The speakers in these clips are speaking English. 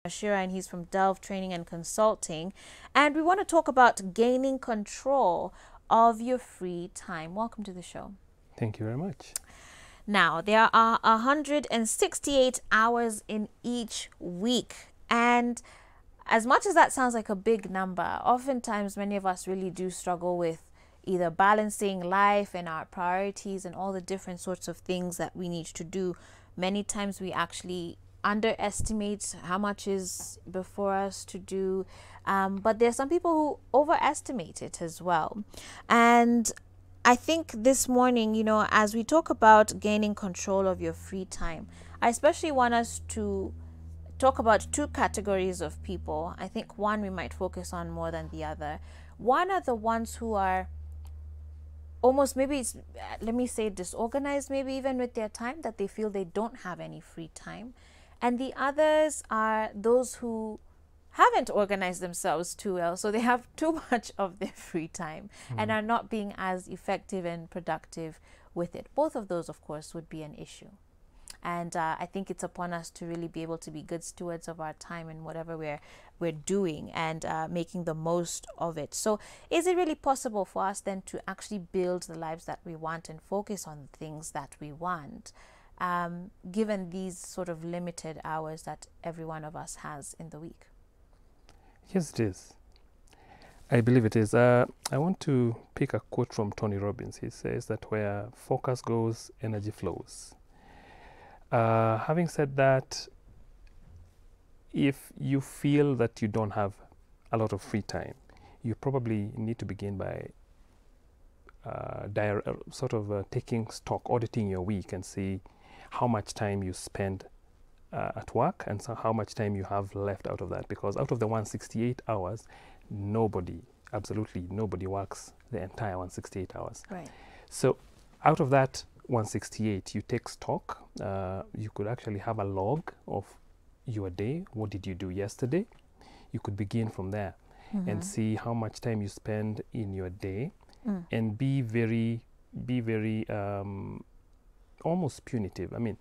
Ashira, and he's from Delve Training and Consulting. And we want to talk about gaining control of your free time. Welcome to the show. Thank you very much. Now, there are 168 hours in each week. And as much as that sounds like a big number, oftentimes many of us really do struggle with either balancing life and our priorities and all the different sorts of things that we need to do. Many times we actually underestimate how much is before us to do, but there are some people who overestimate it as well. And I think this morning, as we talk about gaining control of your free time, I especially want us to talk about two categories of people. I think one we might focus on more than the other. One are the ones who are almost, maybe let me say, disorganized, maybe even with their time, that they feel they don't have any free time. And the others are those who haven't organized themselves too well, so they have too much of their free time and are not being as effective and productive with it. Both of those, of course, would be an issue. And I think it's upon us to really be able to be good stewards of our time and whatever we're doing, and making the most of it. So is it really possible for us then to actually build the lives that we want and focus on things that we want, given these sort of limited hours that every one of us has in the week? Yes, it is. I believe it is. I want to pick a quote from Tony Robbins. He says that where focus goes, energy flows. Having said that, if you feel that you don't have a lot of free time, you probably need to begin by taking stock, auditing your week, and see how much time you spend at work, and so how much time you have left out of that. Because out of the 168 hours, absolutely nobody works the entire 168 hours. Right. So out of that 168, you take stock. You could actually have a log of your day. What did you do yesterday? You could begin from there and see how much time you spend in your day, and be very almost punitive. I mean,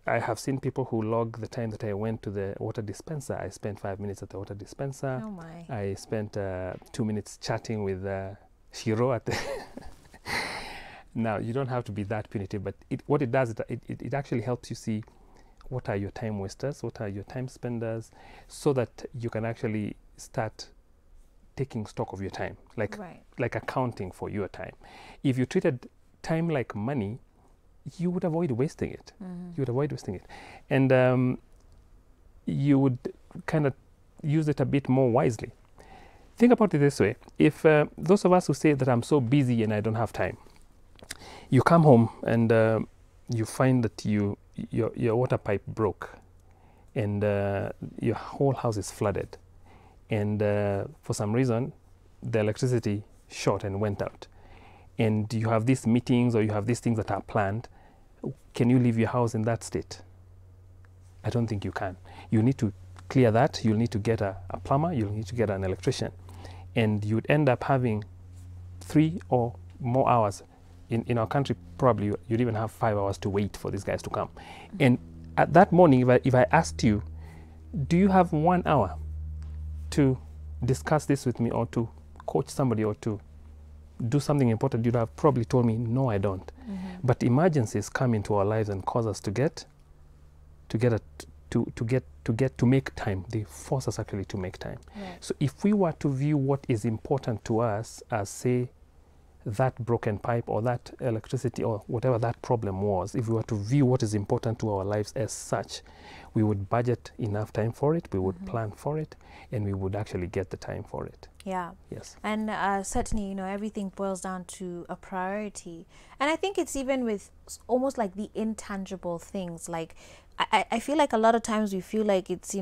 I have seen people who log the time that I went to the water dispenser. I spent 5 minutes at the water dispenser. Oh my. I spent 2 minutes chatting with Shiro at the Now, you don't have to be that punitive, but what it does, it actually helps you see what are your time wasters, what are your time spenders, so that you can actually start taking stock of your time, like accounting for your time. If you treated time like money, you would avoid wasting it. You would avoid wasting it. And you would kind of use it a bit more wisely. Think about it this way. If those of us who say that I'm so busy and I don't have time, you come home and you find that your water pipe broke, and your whole house is flooded, and for some reason the electricity short and went out, and you have these meetings or you have these things that are planned. Can you leave your house in that state? I don't think you can. You need to clear that. You'll need to get a plumber. You'll need to get an electrician, and you'd end up having 3 or more hours. In our country, probably you'd even have 5 hours to wait for these guys to come. And at that morning, if I asked you, do you have 1 hour to discuss this with me, or to coach somebody, or to do something important, you'd have probably told me, no, I don't. But emergencies come into our lives and cause us to make time. They force us actually to make time. Right. So if we were to view what is important to us as, say, that broken pipe or that electricity or whatever that problem was, if we were to view what is important to our lives as such, we would budget enough time for it, we would plan for it, and we would actually get the time for it. Yeah. Yes. And certainly, everything boils down to a priority. And I think it's even with almost like the intangible things. Like, I feel like a lot of times we feel like it's,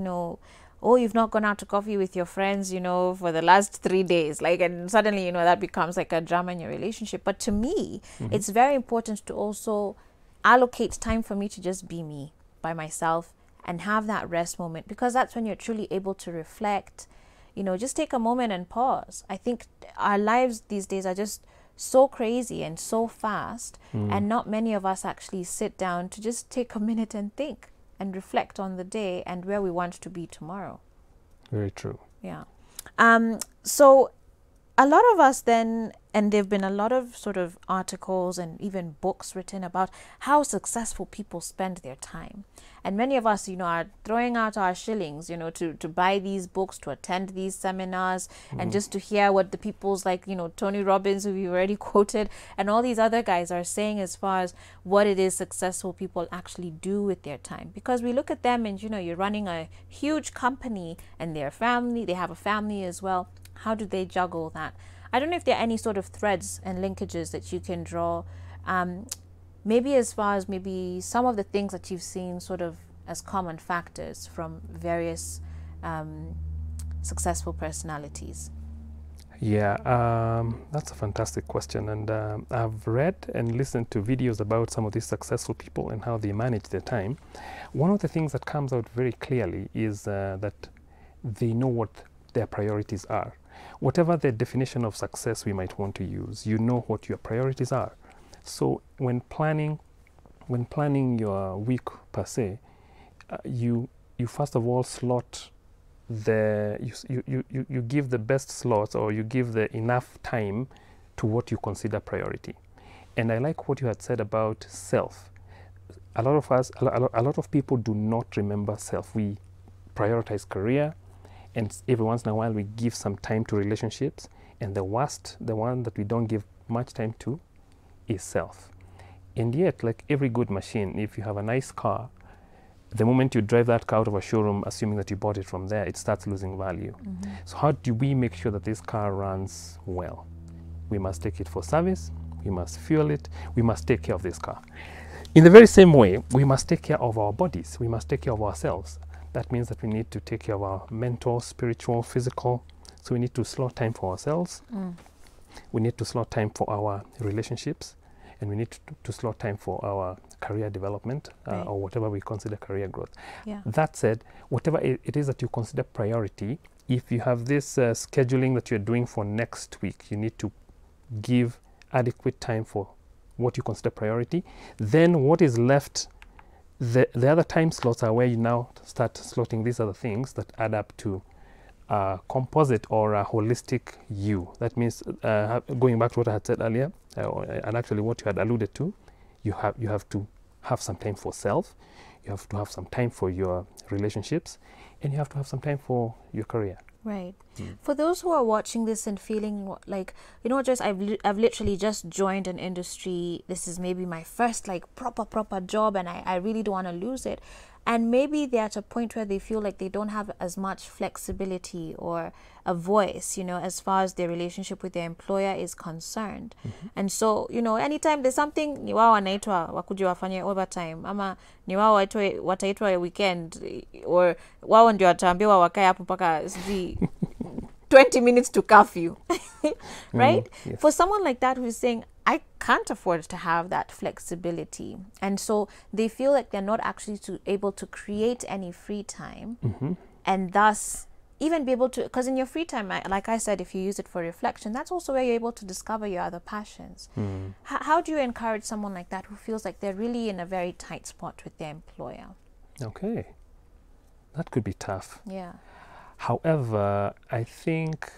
oh, you've not gone out to coffee with your friends, for the last 3 days. Like, and suddenly, that becomes like a drama in your relationship. But to me, it's very important to also allocate time for me to just be me by myself and have that rest moment, because that's when you're truly able to reflect, just take a moment and pause. I think our lives these days are just so crazy and so fast, and not many of us actually sit down to just take a minute and think and reflect on the day and where we want to be tomorrow. Very true. Yeah. So a lot of us then, and there've been a lot of sort of articles and even books written about how successful people spend their time. And many of us, are throwing out our shillings, to buy these books, to attend these seminars, and just to hear what the people's like, Tony Robbins, who we already quoted, and all these other guys are saying as far as what it is successful people actually do with their time. Because we look at them and, you're running a huge company and their family, they have a family as well. How do they juggle that? I don't know if there are any sort of threads and linkages that you can draw, maybe as far as maybe some of the things that you've seen sort of as common factors from various successful personalities. Yeah, that's a fantastic question. And I've read and listened to videos about some of these successful people and how they manage their time. One of the things that comes out very clearly is that they know what their priorities are. Whatever the definition of success we might want to use, you know what your priorities are. So when planning your week per se, you first of all slot you give the best slots, or you give the enough time to what you consider priority. And I like what you had said about self. A lot of people do not remember self. We prioritize career, and every once in a while we give some time to relationships, and the one that we don't give much time to is self. And yet, like every good machine, if you have a nice car, the moment you drive that car out of a showroom, assuming that you bought it from there, it starts losing value. So how do we make sure that this car runs well? We must take it for service, we must fuel it, we must take care of this car. In the very same way, we must take care of our bodies, we must take care of ourselves. That means that we need to take care of our mental, spiritual, physical. So we need to slot time for ourselves. We need to slot time for our relationships. And we need to slot time for our career development, Right. or whatever we consider career growth. Yeah. That said, whatever it is that you consider priority, if you have this scheduling that you're doing for next week, you need to give adequate time for what you consider priority. Then what is left, the other time slots are where you now start slotting these other things that add up to a composite or a holistic you. That means, going back to what I had said earlier, and actually what you had alluded to, you have to have some time for self, you have to have some time for your relationships, and you have to have some time for your career. Right. For those who are watching this and feeling like, Joyce, I've literally just joined an industry. This is maybe my first like proper job, and I really don't want to lose it. And maybe they're at a point where they feel like they don't have as much flexibility or a voice, as far as their relationship with their employer is concerned. And so, anytime there's something, ni wao wanaitwa wakuje wafanye overtime, ama ni wao wataitwa weekend, or wao ndio wataambiwa wakae hapo mpaka 20 minutes to curfew. Right? Yes. For someone like that who's saying, I can't afford to have that flexibility, and so they feel like they're not actually able to create any free time, and thus even be able to, because in your free time, like I said, if you use it for reflection, that's also where you're able to discover your other passions. How do you encourage someone like that who feels like they're really in a very tight spot with their employer? Okay, that could be tough. Yeah. However, I think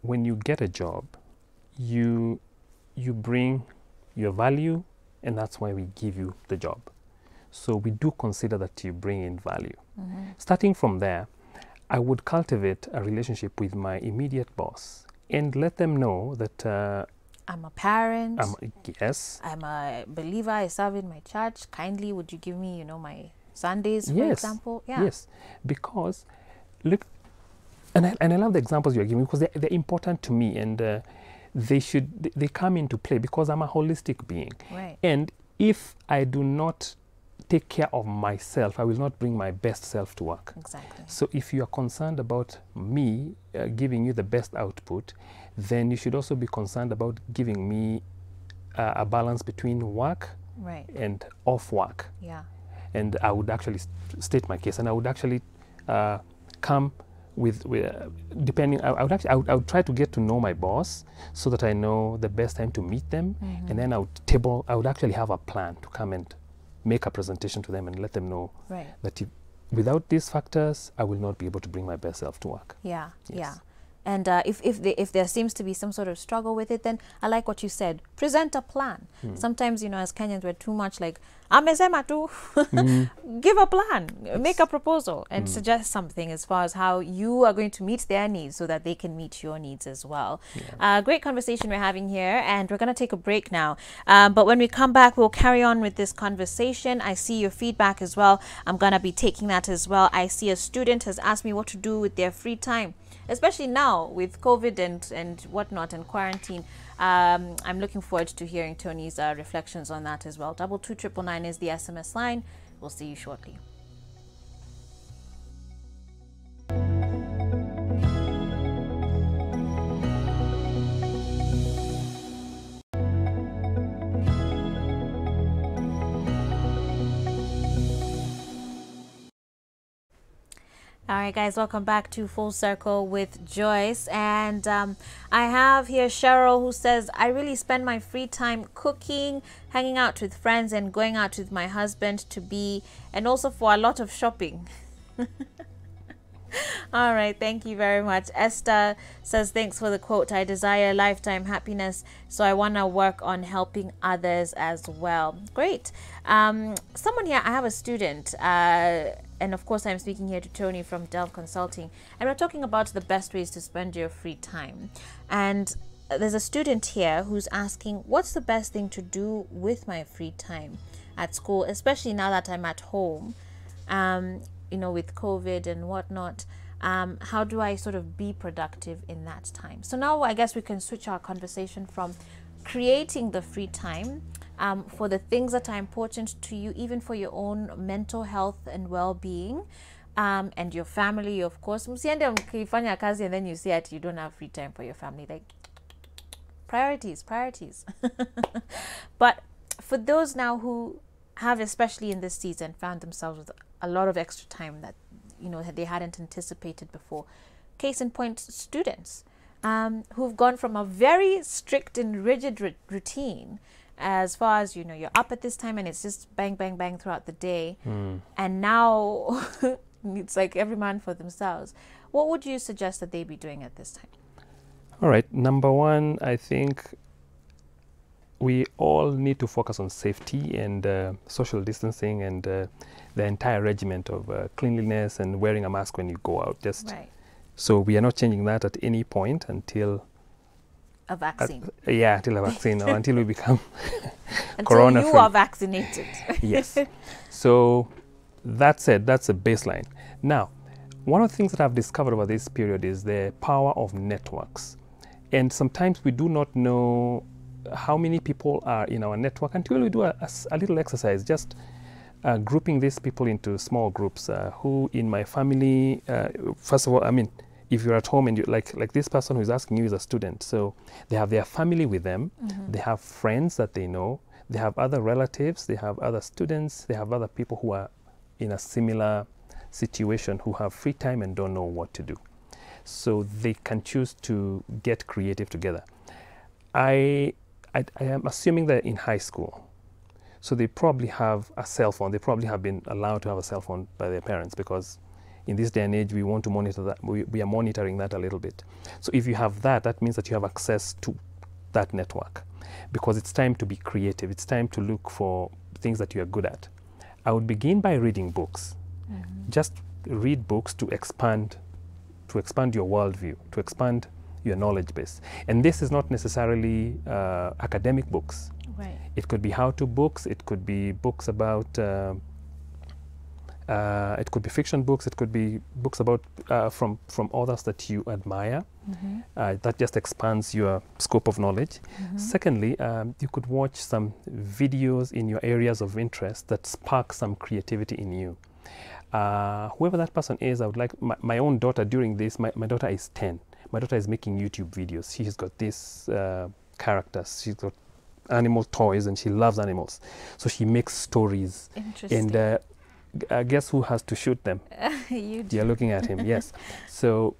when you get a job, you bring your value, and that's why we give you the job. So we do consider that you bring in value. Starting from there, I would cultivate a relationship with my immediate boss and let them know that I'm a parent. Yes. I'm a believer. I serve in my church. Kindly, would you give me, my Sundays, for Yes. example? Yeah. Yes, because look, and I love the examples you're giving, because they're important to me, and they come into play because I'm a holistic being. Right. And if I do not take care of myself, I will not bring my best self to work. Exactly. So if you are concerned about me giving you the best output, then you should also be concerned about giving me a balance between work Right. and off work. Yeah. And I would actually state my case, and I would actually come with depending. I would try to get to know my boss so that I know the best time to meet them, and then I would actually have a plan to come and make a presentation to them and let them know Right. that without these factors, I will not be able to bring my best self to work. Yeah. Yes. Yeah. And if there seems to be some sort of struggle with it, then I like what you said. Present a plan. Sometimes, you know, as Kenyans, we're too much like, amesema tu. Give a plan, make a proposal, and suggest something as far as how you are going to meet their needs so that they can meet your needs as well. Great conversation we're having here, and we're going to take a break now. But when we come back, we'll carry on with this conversation. I see your feedback as well. I'm going to be taking that as well. I see a student has asked me what to do with their free time, especially now with COVID and whatnot and quarantine. I'm looking forward to hearing Tony's reflections on that as well. 22999 is the SMS line. We'll see you shortly. All right, guys, welcome back to Full Circle with Joyce. And I have here Cheryl, who says, I really spend my free time cooking, hanging out with friends, and going out with my husband and also for a lot of shopping. All right, thank you very much. Esther says, thanks for the quote. I desire lifetime happiness, so I want to work on helping others as well. Great. Someone here, I have a student, and of course I'm speaking here to Tony from Dell Consulting, and we're talking about the best ways to spend your free time. And there's a student here who's asking, what's the best thing to do with my free time at school, especially now that I'm at home? You know, with COVID and whatnot, how do I sort of be productive in that time? So now I guess we can switch our conversation from creating the free time for the things that are important to you, even for your own mental health and well-being, and your family, of course. Msiende mkifanya kazi and then you see that you don't have free time for your family. Like, priorities. But for those now who have, especially in this season, found themselves with a lot of extra time that, you know, they hadn't anticipated before. Case in point, students who've gone from a very strict and rigid routine as far as, you know, you're up at this time and it's just bang, bang, bang throughout the day. And now it's like every man for themselves. What would you suggest that they be doing at this time? All right. Number one, I think we all need to focus on safety and social distancing and the entire regiment of cleanliness and wearing a mask when you go out. Right. So we are not changing that at any point until a vaccine. Until a vaccine or until we become corona free. You are vaccinated. Yes. So that said, that's a baseline. Now, one of the things that I've discovered over this period is the power of networks. And sometimes we do not know how many people are in our network until we do a little exercise, just grouping these people into small groups. Who in my family, first of all, I mean, if you're at home and you like this person who's asking you is a student, so they have their family with them, they have friends that they know, they have other relatives, they have other students, they have other people who are in a similar situation who have free time and don't know what to do. So they can choose to get creative together. I am assuming they're in high school, so they probably have a cell phone. They probably have been allowed to have a cell phone by their parents, because in this day and age we want to monitor that. We are monitoring that a little bit. So if you have that, that means that you have access to that network, because it's time to be creative. It's time to look for things that you are good at. I would begin by reading books. Just read books to expand your worldview, to expand your knowledge base. And this is not necessarily academic books. Right. It could be how-to books, it could be books about, it could be fiction books, it could be books about from authors that you admire. That just expands your scope of knowledge. Secondly, you could watch some videos in your areas of interest that spark some creativity in you. Whoever that person is, I would like, my own daughter during this, my daughter is 10. My daughter is making YouTube videos. She's got these characters. She's got animal toys and she loves animals. So she makes stories. Interesting. And guess who has to shoot them? You do. You're looking at him, yes. So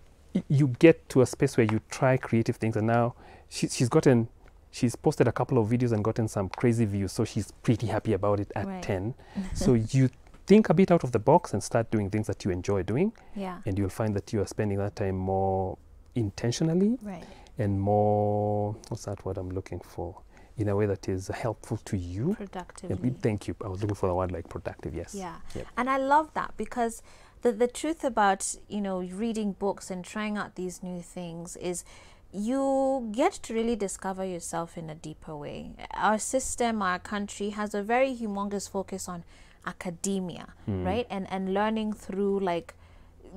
you get to a space where you try creative things, and now she's gotten she's posted a couple of videos and gotten some crazy views, so she's pretty happy about it at Right. 10. So you think a bit out of the box and start doing things that you enjoy doing, Yeah. and you'll find that you are spending that time more intentionally Right. and more, what's that word I'm looking for, in a way that is helpful to you. Productively. Thank you. I was looking for the word like productive. Yes. Yeah. Yep. And I love that, because the truth about, you know, reading books and trying out these new things is you get to really discover yourself in a deeper way. Our system, our country has a very humongous focus on academia, right? And learning through like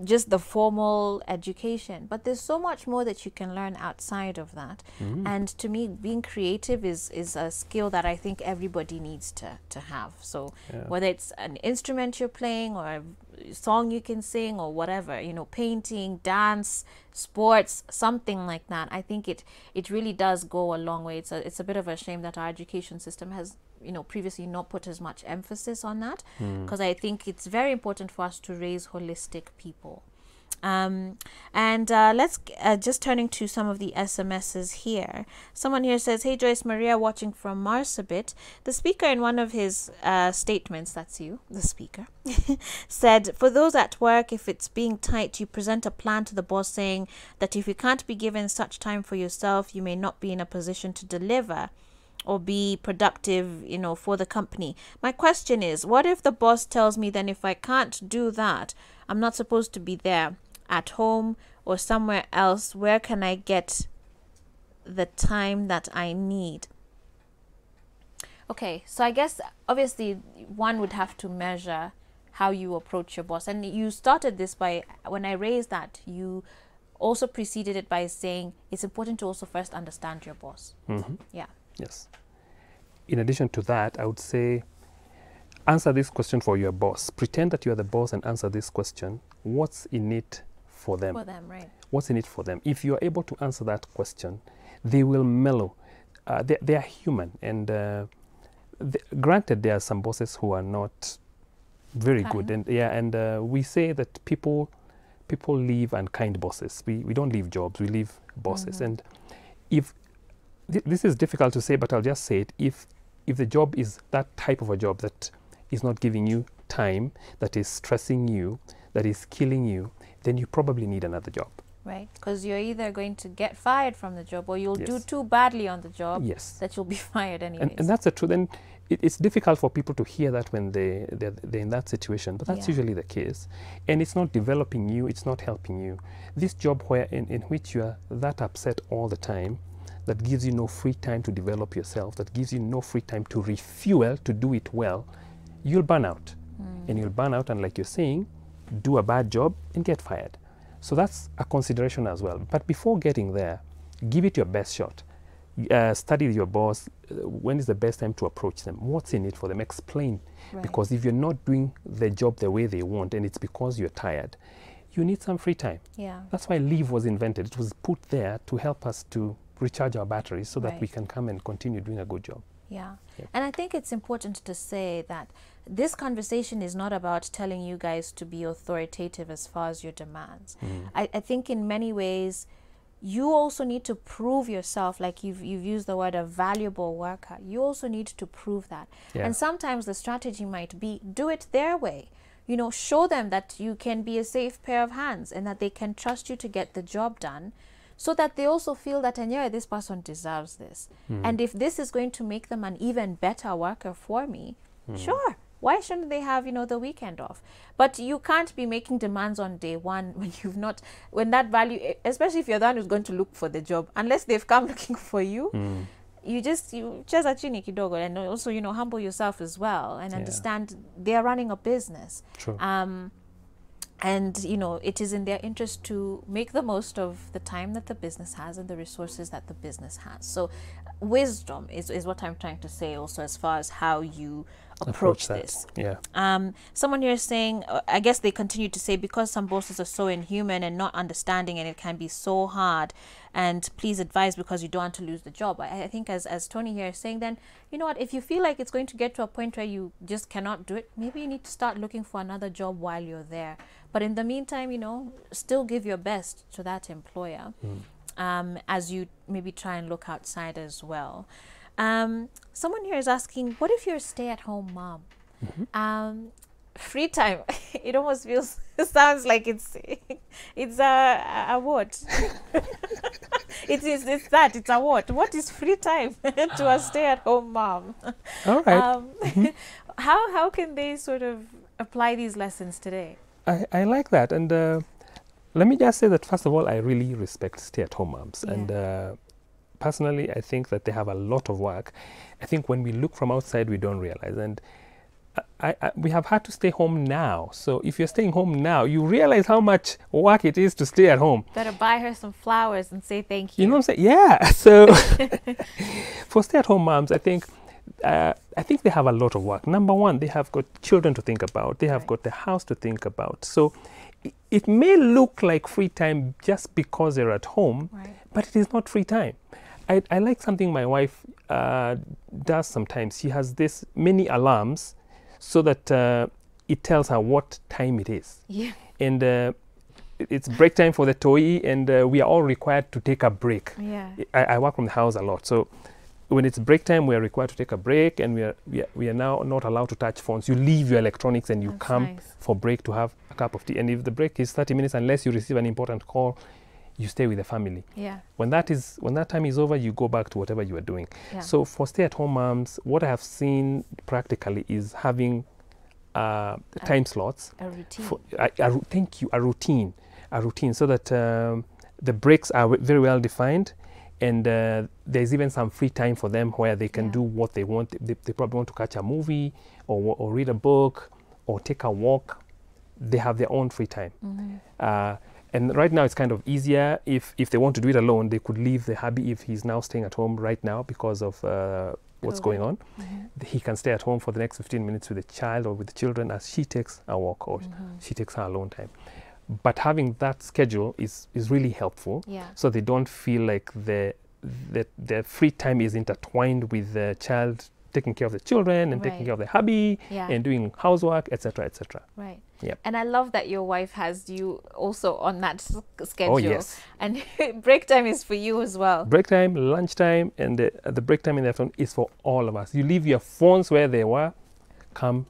just the formal education, but there's so much more that you can learn outside of that. And to me, being creative is a skill that I think everybody needs to have. So Yeah. whether it's an instrument you're playing or a song you can sing or whatever, you know, painting, dance, sports, something like that, I think it really does go a long way. It's a bit of a shame that our education system has, you know, previously not put as much emphasis on that, because I think it's very important for us to raise holistic people. Let's just turning to some of the SMSs here. Someone here says, "Hey Joyce, Maria watching from Marsabit." The speaker in one of his statements, that's you, the speaker, said, "For those at work, if it's being tight, you present a plan to the boss saying that if you can't be given such time for yourself, you may not be in a position to deliver or be productive, you know, for the company. My question is, what if the boss tells me then if I can't do that, I'm not supposed to be there at home or somewhere else? Where can I get the time that I need?" Okay, so I guess obviously one would have to measure how you approach your boss. And you started this by, when I raised that, you also preceded it by saying it's important to also first understand your boss. Yeah. Yes. In addition to that, I would say answer this question for your boss. Pretend that you are the boss and answer this question. What's in it for them? For them, right. What's in it for them? If you are able to answer that question, they will mellow. They are human. And granted, there are some bosses who are not very good. And we say that people leave unkind bosses. We don't leave jobs, we leave bosses. And if this is difficult to say, but I'll just say it. If the job is that type of a job that is not giving you time, that is stressing you, that is killing you, then you probably need another job. Right, because you're either going to get fired from the job or you'll do Yes. too badly on the job Yes. that you'll be fired anyways. And that's the truth. And it's difficult for people to hear that when they're in that situation, but that's Yeah. usually the case. And it's not developing you, it's not helping you. This job in which you are that upset all the time, that gives you no free time to develop yourself, that gives you no free time to refuel, to do it well, you'll burn out. And you'll burn out, and like you're saying, do a bad job and get fired. So that's a consideration as well. But before getting there, give it your best shot. Study your boss. When is the best time to approach them? What's in it for them? Explain. Right. Because if you're not doing the job the way they want, and it's because you're tired, you need some free time. Yeah. That's why leave was invented. It was put there to help us to recharge our batteries so that Right. we can come and continue doing a good job. Yeah. Yep. And I think it's important to say that this conversation is not about telling you guys to be authoritative as far as your demands. I think in many ways, you also need to prove yourself, like you've used the word a valuable worker. You also need to prove that. Yeah. And sometimes the strategy might be do it their way. You know, show them that you can be a safe pair of hands and that they can trust you to get the job done, so that they also feel that, and yeah, this person deserves this. And if this is going to make them an even better worker for me, sure, why shouldn't they have, you know, the weekend off? But you can't be making demands on day one when you've not, when that value, especially if you're the one who's going to look for the job, unless they've come looking for you, you just a chini kidogo, and also, you know, humble yourself as well and understand they're running a business. True. And, you know, it is in their interest to make the most of the time that the business has and the resources that the business has. So wisdom is what I'm trying to say also as far as how you approach that. this. Yeah. Someone here is saying, I guess they continue to say, because some bosses are so inhuman and not understanding, and it can be so hard, and please advise because you don't want to lose the job. I think as Tony here is saying, then, you know what, if you feel like it's going to get to a point where you just cannot do it, maybe you need to start looking for another job while you're there. But in the meantime, you know, still give your best to that employer. as you maybe try and look outside as well. Someone here is asking, what if you're a stay-at-home mom? Free time. It almost feels, sounds like it's a what? It's a what? What is free time to a stay-at-home mom? All right. How can they sort of apply these lessons today? I like that. And let me just say that, first of all, I really respect stay-at-home moms. Yeah. And personally, I think that they have a lot of work. I think when we look from outside, we don't realize. And we have had to stay home now. So if you're staying home now, you realize how much work it is to stay at home. Better buy her some flowers and say thank you. You know what I'm saying? Yeah. So for stay-at-home moms, I think they have a lot of work. Number one, they have got children to think about. They have got the house to think about. So it may look like free time just because they're at home, but it is not free time. I like something my wife does sometimes. She has this many alarms so that it tells her what time it is. Yeah. And it's break time for the toy, and we are all required to take a break. Yeah. I work from the house a lot, so when it's break time, we are required to take a break, and we are now not allowed to touch phones. You leave your electronics and you come for break to have a cup of tea. And if the break is 30 minutes, unless you receive an important call, you stay with the family. Yeah. When that time is over, you go back to whatever you are doing. Yeah. So for stay-at-home moms, what I have seen practically is having time slots. A routine. Thank you. A routine, so that the breaks are very well defined, and there's even some free time for them where they can do what they want. They probably want to catch a movie or read a book or take a walk. They have their own free time. And right now it's kind of easier. If they want to do it alone, they could leave the hubby if he's now staying at home right now because of what's going on. He can stay at home for the next 15 minutes with the child or with the children as she takes a walk or she takes her alone time. But having that schedule is really helpful. Yeah. So they don't feel like the free time is intertwined with the child taking care of the children and taking care of the hubby and doing housework, etc., etc. Right. Yep. And I love that your wife has you also on that schedule. Oh, yes. And break time is for you as well. Break time, lunch time, and the break time in the afternoon is for all of us. You leave your phones where they were, come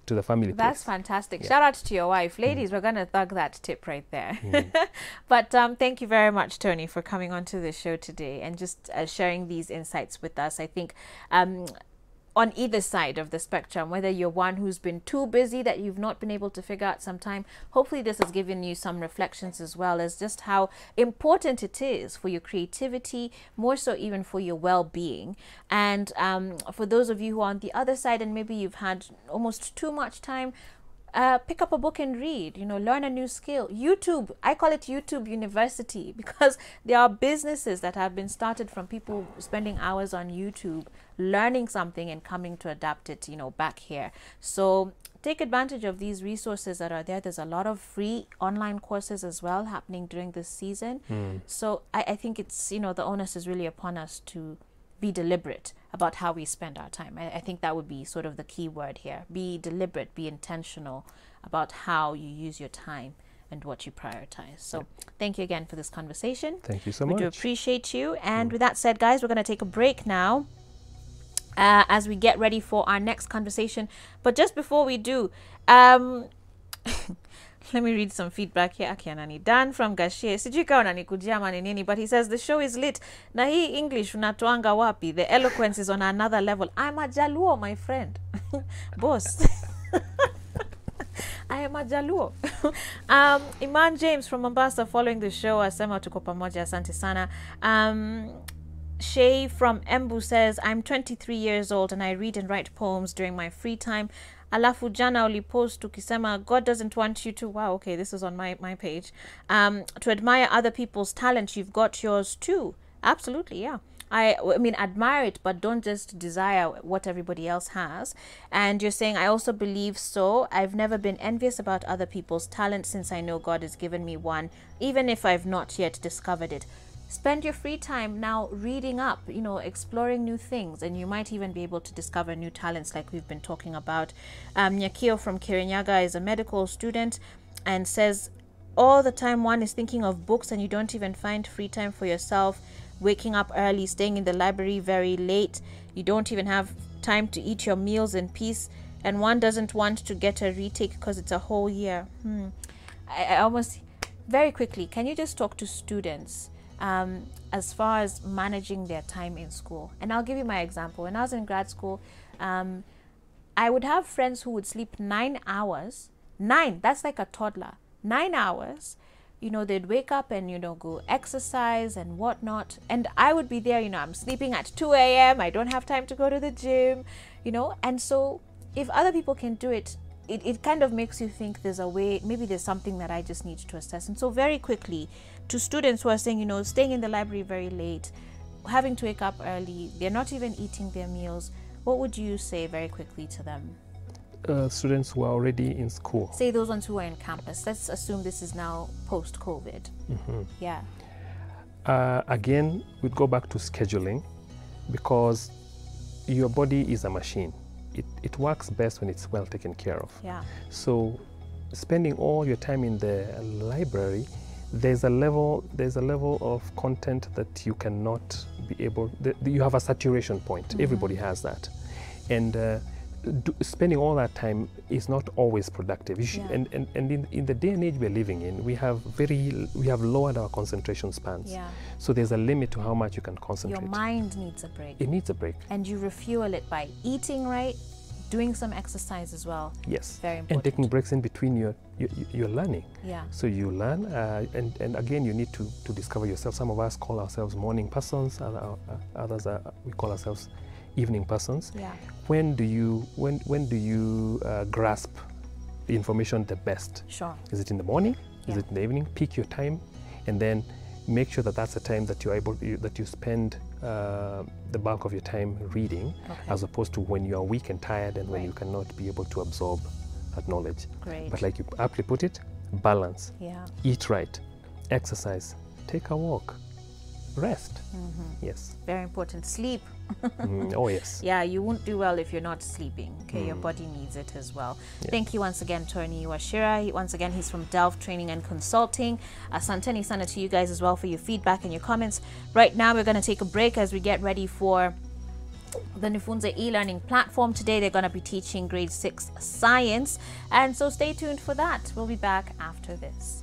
to the family That's place. fantastic. Yeah. Shout out to your wife. Ladies, we're going to thug that tip right there. But thank you very much, Tony, for coming on to the show today and just sharing these insights with us. I think on either side of the spectrum, whether you're one who's been too busy that you've not been able to figure out some time, hopefully this has given you some reflections as well as just how important it is for your creativity, more so even for your well-being. And for those of you who are on the other side and maybe you've had almost too much time, pick up a book and read, learn a new skill. YouTube, I call it YouTube University, because there are businesses that have been started from people spending hours on YouTube, learning something and coming to adapt it, back here. So take advantage of these resources that are there. There's a lot of free online courses as well happening during this season. So I think it's, the onus is really upon us to be deliberate about how we spend our time. I think that would be sort of the key word here. Be deliberate, be intentional about how you use your time and what you prioritize. So thank you again for this conversation. Thank you so much. We do appreciate you. And with that said, guys, we're going to take a break now as we get ready for our next conversation. But just before we do, let me read some feedback here. Akianani Dan from Gashie. Sijui kawa unanikujia ama ni nini, but he says the show is lit. Na hii English unatoanga wapi? The eloquence is on another level. I'm a Jaluo, my friend. Boss. I am a Jaluo. Iman James from Mombasa following the show. Asema tuko pamoja, asante sana. Shay from Embu says, I'm 23 years old and I read and write poems during my free time. Alafu jana ulipost ukisema God doesn't want you to, wow, okay, this is on my page, to admire other people's talent. You've got yours too. Absolutely, yeah. I mean, admire it, but don't just desire what everybody else has. And you're saying, I also believe so. I've never been envious about other people's talent since I know God has given me one, even if I've not yet discovered it. Spend your free time now reading up, exploring new things, and you might even be able to discover new talents like we've been talking about. Nyakio from Kirinyaga is a medical student and says, all the time one is thinking of books and you don't even find free time for yourself, waking up early, staying in the library very late, you don't even have time to eat your meals in peace, and one doesn't want to get a retake because it's a whole year. I almost, very quickly, can you just talk to students as far as managing their time in school? And I'll give you my example. When I was in grad school, I would have friends who would sleep 9 hours. 9, that's like a toddler. 9 hours. You know, they'd wake up and, you know, go exercise and whatnot. And I would be there, you know, I'm sleeping at 2 a.m. I don't have time to go to the gym, you know. And so if other people can do it, it kind of makes you think there's a way, maybe there's something that I just need to assess. And so very quickly, to students who are saying, you know, staying in the library very late, having to wake up early, they're not even eating their meals, what would you say very quickly to them? Students who are already in school. Say those ones who are in campus. Let's assume this is now post-COVID. Yeah. Again, we'd go back to scheduling, because your body is a machine. It works best when it's well taken care of. Yeah. So spending all your time in the library, there's a level of content that you cannot be able, you have a saturation point. Everybody has that. And spending all that time is not always productive. And in the day and age we're living in, we have lowered our concentration spans. Yeah. So there's a limit to how much you can concentrate. Your mind needs a break. It needs a break. And you refuel it by eating right, doing some exercise as well. Yes. Very important. And taking breaks in between your learning. Yeah. So you learn, and again, you need to discover yourself. Some of us call ourselves morning persons, others we call ourselves evening persons. Yeah. When do you grasp the information the best? Sure. Is it in the morning? Yeah. Is it in the evening? Pick your time, and then make sure that that's the time that that you spend the bulk of your time reading, as opposed to when you are weak and tired and when you cannot be able to absorb that knowledge. Great. But like you aptly put it, balance. Yeah. Eat right, exercise, take a walk, rest. Yes. Very important. Sleep. Oh yes. Yeah, you won't do well if you're not sleeping. Okay, your body needs it as well. Yeah. Thank you once again, Tony Wachira. Once again, he's from Delve Training and Consulting. Asanteni sana to you guys as well for your feedback and your comments. Right now, we're going to take a break as we get ready for the Nifunze e-learning platform. Today, they're going to be teaching grade 6 science. And so stay tuned for that. We'll be back after this.